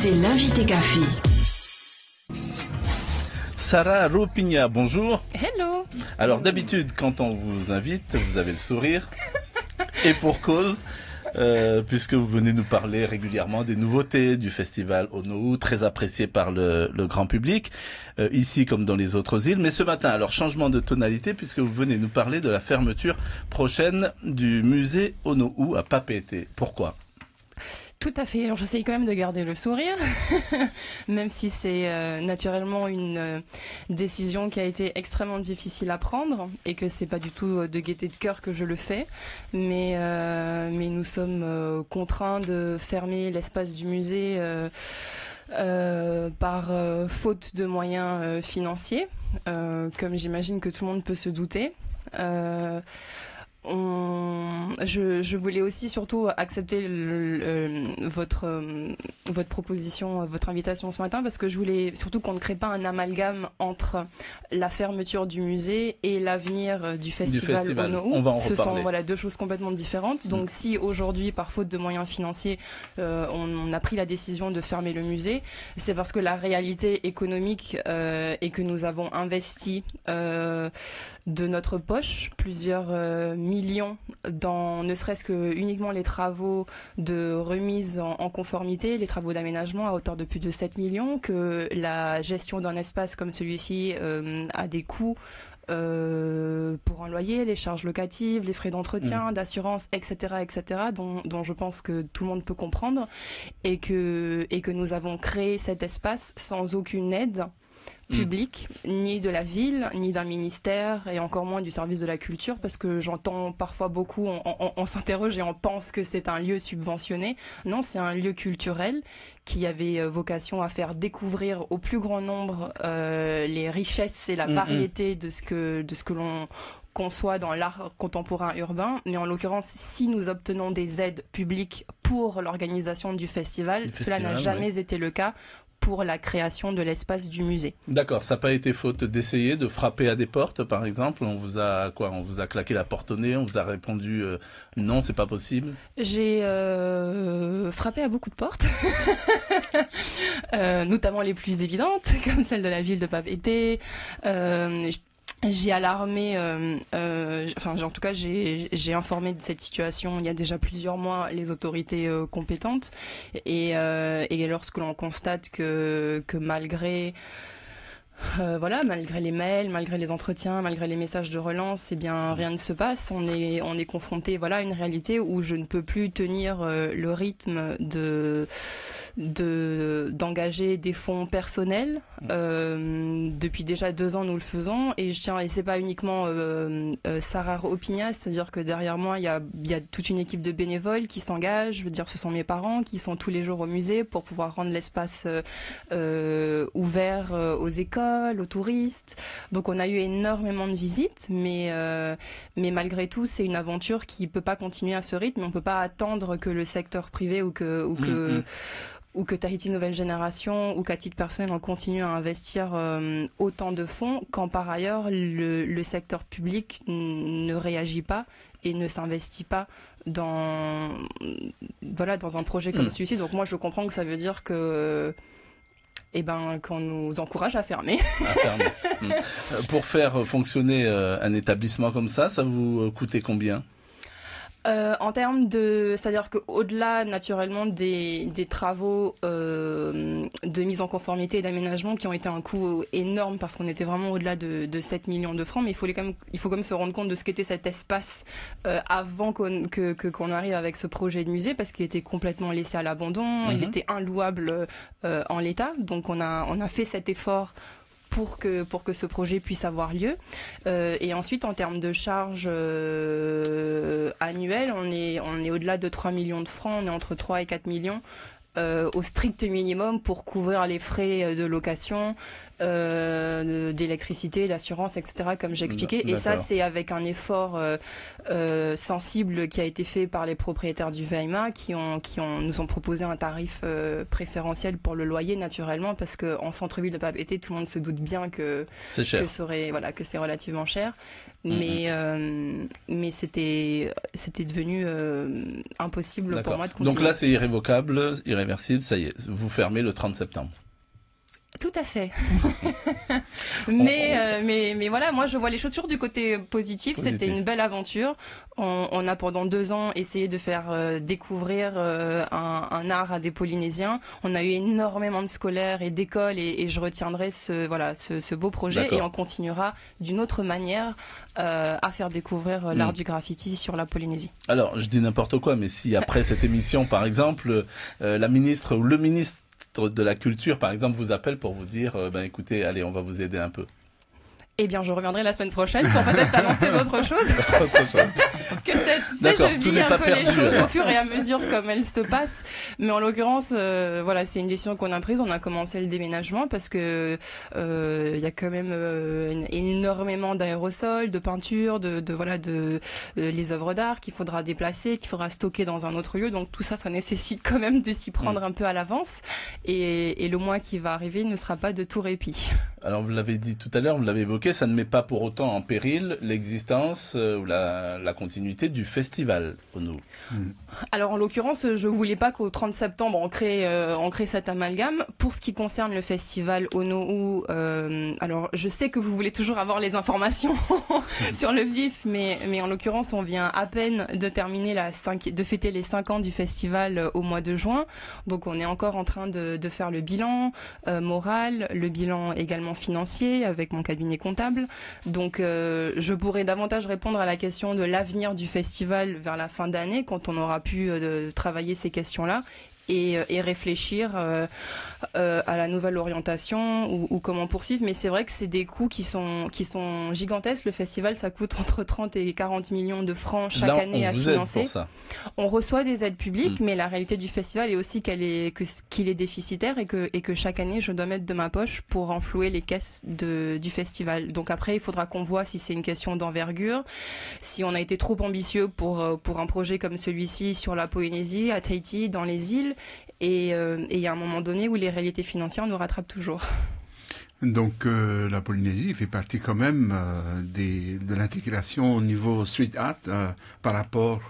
C'est l'invité café. Sarah Ropigna, bonjour. Hello. Alors d'habitude, quand on vous invite, vous avez le sourire. Et pour cause, puisque vous venez nous parler régulièrement des nouveautés du festival Ono'u, très apprécié par le grand public, ici comme dans les autres îles. Mais ce matin, alors changement de tonalité, puisque vous venez nous parler de la fermeture prochaine du musée Ono'u à Papeete. Pourquoi ? Tout à fait. Alors j'essaye quand même de garder le sourire, même si c'est naturellement une décision qui a été extrêmement difficile à prendre et que c'est pas du tout de gaieté de cœur que je le fais. Mais nous sommes contraints de fermer l'espace du musée par faute de moyens financiers, comme j'imagine que tout le monde peut se douter. Je voulais aussi surtout accepter votre proposition, votre invitation ce matin, parce que je voulais surtout qu'on ne crée pas un amalgame entre la fermeture du musée et l'avenir du festival Ono'u. On va en reparler. Ce sont deux choses complètement différentes. Donc si aujourd'hui, par faute de moyens financiers, on a pris la décision de fermer le musée, c'est parce que la réalité économique est que nous avons investi de notre poche plusieurs millions dans ne serait-ce que uniquement les travaux de remise en conformité, les travaux d'aménagement à hauteur de plus de 7 millions, que la gestion d'un espace comme celui-ci a des coûts pour un loyer, les charges locatives, les frais d'entretien, d'assurance, etc., dont je pense que tout le monde peut comprendre, et que nous avons créé cet espace sans aucune aide public, ni de la ville, ni d'un ministère, et encore moins du service de la culture, parce que j'entends parfois beaucoup, on s'interroge et on pense que c'est un lieu subventionné. Non, c'est un lieu culturel qui avait vocation à faire découvrir au plus grand nombre les richesses et la variété de ce que l'on conçoit dans l'art contemporain urbain. Mais en l'occurrence, si nous obtenons des aides publiques pour l'organisation du festival, cela n'a jamais été le cas pour la création de l'espace du musée. D'accord, ça n'a pas été faute d'essayer de frapper à des portes, par exemple. On vous a claqué la porte au nez, on vous a répondu non, c'est pas possible. J'ai frappé à beaucoup de portes, notamment les plus évidentes, comme celle de la ville de Papeete. J'ai alarmé, en tout cas, j'ai informé de cette situation il y a déjà plusieurs mois les autorités compétentes, et lorsque l'on constate que malgré malgré les mails, malgré les entretiens, malgré les messages de relance, eh bien rien ne se passe. On est confronté à une réalité où je ne peux plus tenir le rythme d'engager des fonds personnels. Depuis déjà 2 ans, nous le faisons, et c'est pas uniquement Sarah Ropigna, c'est-à-dire que derrière moi, il y a toute une équipe de bénévoles qui s'engagent. Je veux dire, ce sont mes parents qui sont tous les jours au musée pour pouvoir rendre l'espace ouvert aux écoles, aux touristes. Donc on a eu énormément de visites, mais malgré tout, c'est une aventure qui peut pas continuer à ce rythme. On peut pas attendre que le secteur privé ou que Tahiti Nouvelle Génération ou qu'à titre personnel on continue à investir autant de fonds quand par ailleurs le secteur public ne réagit pas et ne s'investit pas dans un projet comme celui-ci. Donc moi je comprends que ça veut dire que qu'on nous encourage à fermer. Pour faire fonctionner un établissement comme ça vous coûtait combien ? En termes c'est-à-dire qu'au-delà naturellement des travaux de mise en conformité et d'aménagement qui ont été un coût énorme parce qu'on était vraiment au-delà de 7 millions de francs, mais il faut quand même se rendre compte de ce qu'était cet espace avant qu'on arrive avec ce projet de musée, parce qu'il était complètement laissé à l'abandon, il était inlouable en l'état, donc on a fait cet effort pour que ce projet puisse avoir lieu. Et ensuite, en termes de charges annuelles, on est au-delà de 3 millions de francs, on est entre 3 et 4 millions au strict minimum pour couvrir les frais de location, d'électricité, d'assurance, etc. comme j'expliquais. Et ça, c'est avec un effort sensible qui a été fait par les propriétaires du VMA qui nous ont proposé un tarif préférentiel pour le loyer naturellement, parce que en centre-ville de Papeete, tout le monde se doute bien que c'est cher, que c'est relativement cher. Mais c'était devenu impossible pour moi de continuer. Donc là, c'est irrévocable, irréversible, ça y est, vous fermez le 30 septembre. Tout à fait. mais voilà, moi je vois les choses toujours du côté positif. C'était une belle aventure. On a pendant 2 ans essayé de faire découvrir un art à des Polynésiens. On a eu énormément de scolaires et d'écoles et je retiendrai ce beau projet. Et on continuera d'une autre manière à faire découvrir l'art du graffiti sur la Polynésie. Alors, je dis n'importe quoi, mais si après cette émission, par exemple, la ministre ou le ministre de la culture, par exemple, vous appelle pour vous dire écoutez, allez, on va vous aider un peu. Eh bien, je reviendrai la semaine prochaine pour peut-être annoncer d'autres choses. Que je vis un peu les choses au fur et à mesure comme elles se passent. Mais en l'occurrence, c'est une décision qu'on a prise. On a commencé le déménagement parce que y a quand même énormément d'aérosols, de peintures, les œuvres d'art qu'il faudra déplacer, qu'il faudra stocker dans un autre lieu. Donc tout ça, ça nécessite quand même de s'y prendre un peu à l'avance. Et le mois qui va arriver ne sera pas de tout répit. Alors vous l'avez dit tout à l'heure, vous l'avez évoqué, ça ne met pas pour autant en péril l'existence ou la continuité du festival Ono. Alors en l'occurrence, je voulais pas qu'au 30 septembre on crée cet amalgame. Pour ce qui concerne le festival Ono, alors je sais que vous voulez toujours avoir les informations sur le vif, mais en l'occurrence on vient à peine de terminer de fêter les 5 ans du festival au mois de juin. Donc on est encore en train de faire le bilan moral, le bilan également financier avec mon cabinet comptable. Donc je pourrais davantage répondre à la question de l'avenir du festival vers la fin d'année quand on aura pu travailler ces questions-là et réfléchir à la nouvelle orientation ou comment poursuivre. Mais c'est vrai que c'est des coûts qui sont gigantesques. Le festival, ça coûte entre 30 et 40 millions de francs chaque année à financer. Pour ça. On reçoit des aides publiques, mais la réalité du festival est aussi qu'il est déficitaire et que chaque année, je dois mettre de ma poche pour renflouer les caisses du festival. Donc après, il faudra qu'on voit si c'est une question d'envergure, si on a été trop ambitieux pour un projet comme celui-ci sur la Polynésie, à Tahiti, dans les îles. Et il y a un moment donné où les réalités financières nous rattrapent toujours. Donc la Polynésie fait partie quand même de l'intégration au niveau street art par rapport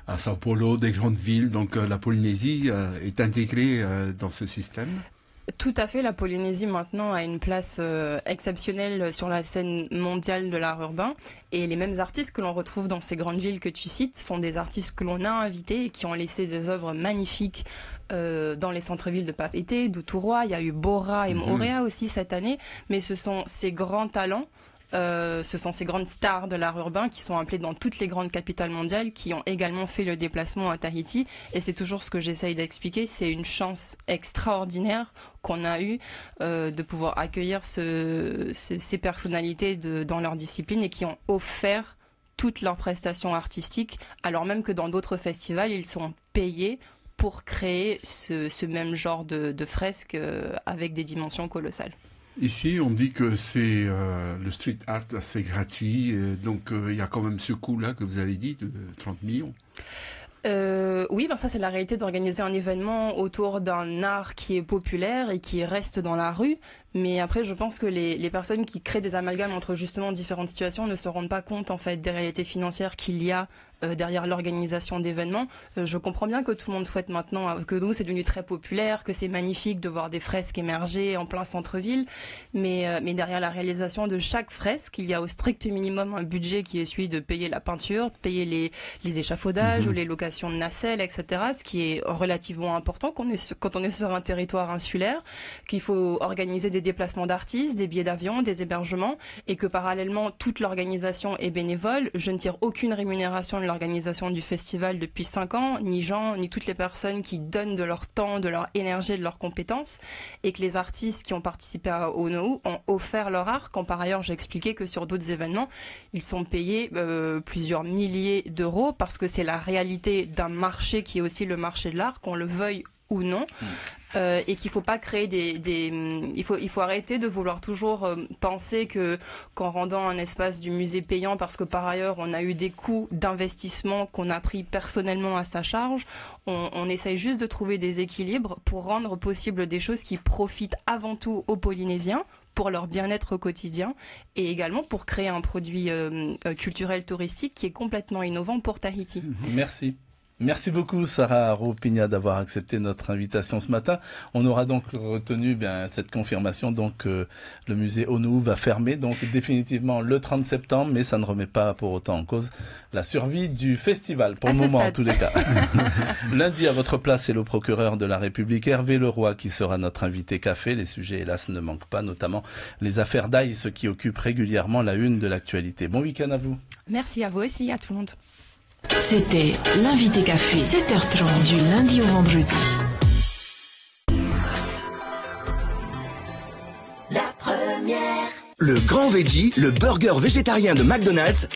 à Sao Paulo, des grandes villes. Donc la Polynésie est intégrée dans ce système. Tout à fait, la Polynésie maintenant a une place exceptionnelle sur la scène mondiale de l'art urbain et les mêmes artistes que l'on retrouve dans ces grandes villes que tu cites sont des artistes que l'on a invités et qui ont laissé des œuvres magnifiques dans les centres-villes de Papeete, d'Uturoa. Il y a eu Bora et Moorea aussi cette année, mais ce sont ces grands talents. Ce sont ces grandes stars de l'art urbain qui sont appelées dans toutes les grandes capitales mondiales, qui ont également fait le déplacement à Tahiti. Et c'est toujours ce que j'essaye d'expliquer. C'est une chance extraordinaire qu'on a eue de pouvoir accueillir ces personnalités dans leur discipline et qui ont offert toutes leurs prestations artistiques, alors même que dans d'autres festivals, ils sont payés pour créer ce même genre de fresques avec des dimensions colossales. Ici, on dit que c'est le street art, c'est gratuit, donc il y a quand même ce coût-là que vous avez dit de 30 millions. Oui, ça c'est la réalité d'organiser un événement autour d'un art qui est populaire et qui reste dans la rue. Mais après, je pense que les personnes qui créent des amalgames entre justement différentes situations ne se rendent pas compte en fait des réalités financières qu'il y a derrière l'organisation d'événements. Je comprends bien que tout le monde souhaite maintenant que nous c'est devenu très populaire, que c'est magnifique de voir des fresques émerger en plein centre-ville, mais derrière la réalisation de chaque fresque, il y a au strict minimum un budget qui est celui de payer la peinture, de payer les échafaudages ou les locations de nacelles, etc. Ce qui est relativement important quand on est sur un territoire insulaire, qu'il faut organiser des déplacements d'artistes, des billets d'avion, des hébergements, et que parallèlement toute l'organisation est bénévole. Je ne tire aucune rémunération de l'organisation du festival depuis 5 ans, ni Jean, ni toutes les personnes qui donnent de leur temps, de leur énergie, de leurs compétences, et que les artistes qui ont participé à Ono ont offert leur art, quand par ailleurs j'ai expliqué que sur d'autres événements, ils sont payés plusieurs milliers d'euros, parce que c'est la réalité d'un marché qui est aussi le marché de l'art, qu'on le veuille ou non. et qu'il faut pas créer il faut arrêter de vouloir toujours penser que qu'en rendant un espace du musée payant, parce que par ailleurs on a eu des coûts d'investissement qu'on a pris personnellement à sa charge, on essaye juste de trouver des équilibres pour rendre possible des choses qui profitent avant tout aux Polynésiens, pour leur bien-être au quotidien, et également pour créer un produit culturel touristique qui est complètement innovant pour Tahiti. Merci. Merci beaucoup Sarah Ropigna d'avoir accepté notre invitation ce matin. On aura donc retenu cette confirmation, donc le musée Onou va fermer donc définitivement le 30 septembre, mais ça ne remet pas pour autant en cause la survie du festival, pour le moment en tous les cas. Lundi à votre place, c'est le procureur de la République Hervé Leroy qui sera notre invité café. Les sujets hélas ne manquent pas, notamment les affaires d'Aïe, ce qui occupe régulièrement la une de l'actualité. Bon week-end à vous. Merci à vous aussi, à tout le monde. C'était l'invité café, 7h30 du lundi au vendredi. La première. Le grand veggie, le burger végétarien de McDonald's.